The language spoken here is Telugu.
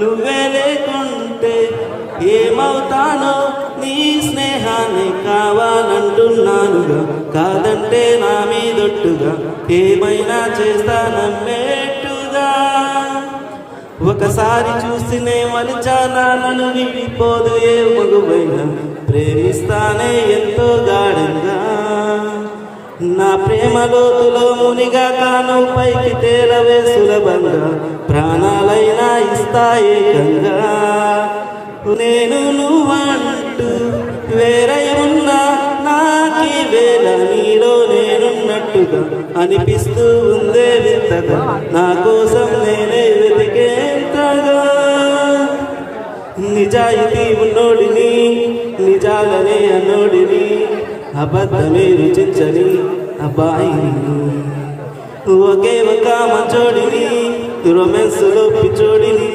నువ్వే లేకుంటే ఏమవుతానో, నీ స్నేహాన్ని కావాలంటున్నానుగా, కాదంటే నా మీదొట్టుగా ఏమైనా చేస్తానమ్మేట్టుగా. ఒకసారి చూసినే మలిచానా, నన్ను విడిపోదు ఏ మగువైనా, ప్రేమిస్తానే ఎంతో గాఢంగా. నా ప్రేమ లోతులో మునిగా కాను, పైకి తేలవే సులభంగా, ప్రాణాలైనా ఇస్తా ఏకంగా. నేను నువ్వంటూ వేరై ఉన్నా, నాకీ వేళ నీలో నేనున్నట్టుగా అనిపిస్తూ ఉందే వింతగా, నా కోసం నేనే వెతికేంతగా. నిజాయితీ ఉన్నోడిని, నిజాలనే అన్నోడిని, అబద్ధమే రుచించని అబ్బాయిని, ఒకే ఒక మంచోడిని, రొమాన్స్లో పిచ్చోడిని.